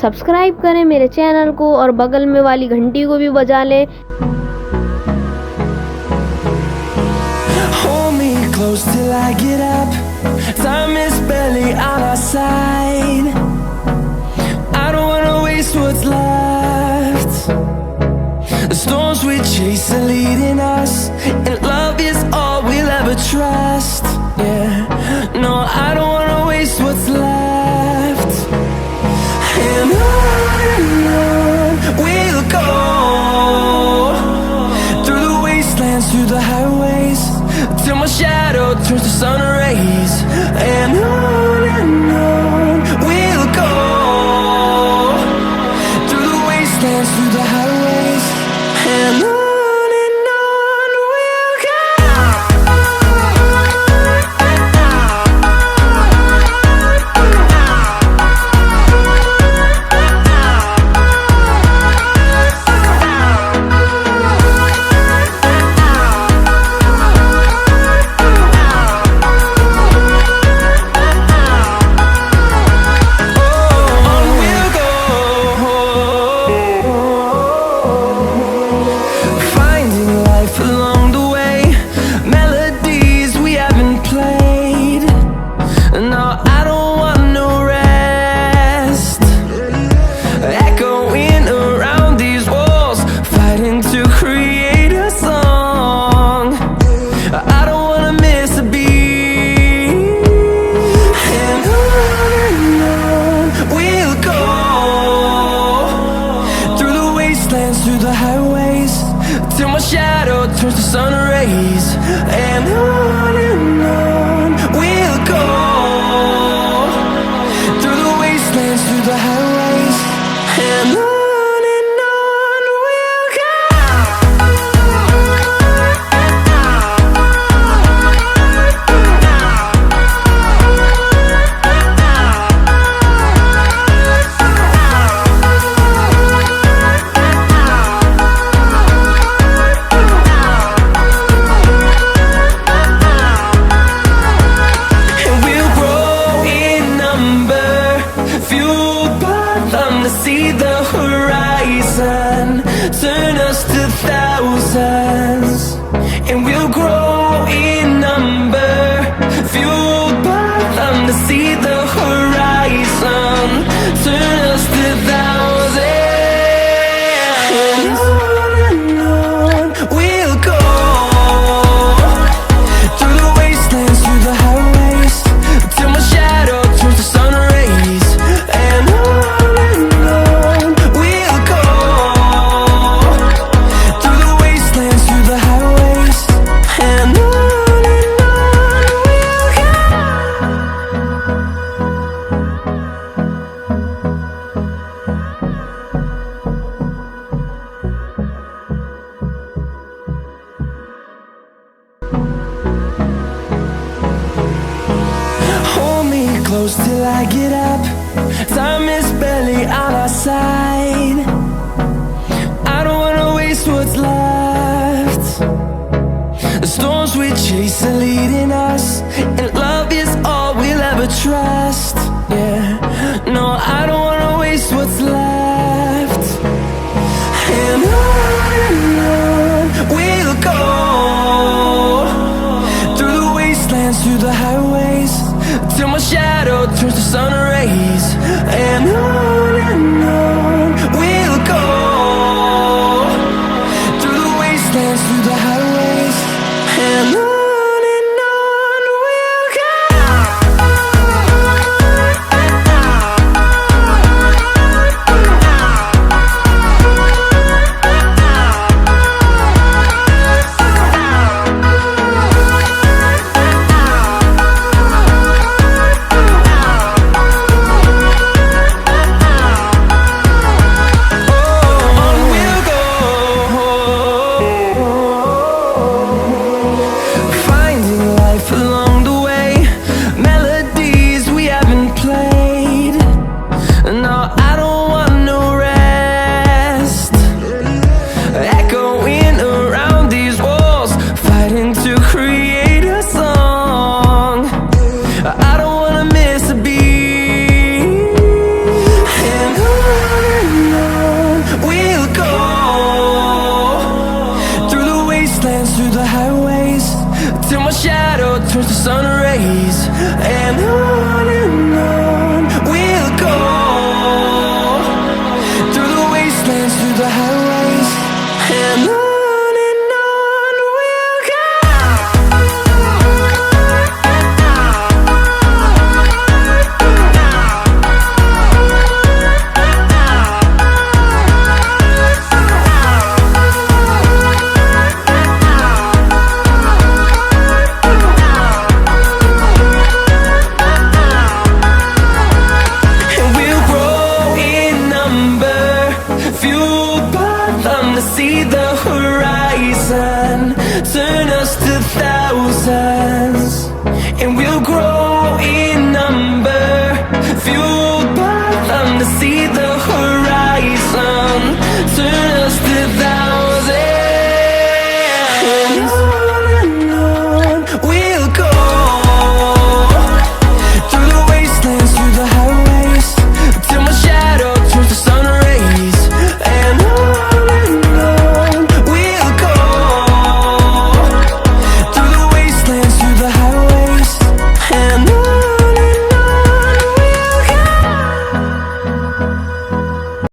Subscribe करें मेरे channel को और बगल में वाली घंटी को भी बजा लें। Hold me close till I get up. Time is barely on our side. I don't wanna waste what's left. The storms we chase are leading us, and love is all we'll ever trust. Yeah, no, I don't wanna waste what's left. And on we'll go, through the wastelands, through the highways, till my shadow turns to sun rays. And on we'll go, through the wastelands, through the highways, and on we'll go. Through the highways, till my shadow turns to sun rays. And on we'll go, through the wastelands, through the highways, and on we'll go. See the horizon, turn us to thousands, and we'll grow in number, fueled by them to see the horizon, turn us to thousands, and on we'll go, through the wastelands, through the highways, till my shadow turns to sun rays. And close till I get up. Time is barely on our side. I don't wanna waste what's left. The storms we chase are leading us, and love is all we'll ever trust. Yeah, no, I don't wanna waste what's left. And on we'll go, through the wastelands, through the highways, till my shadow turns to sun rays. And on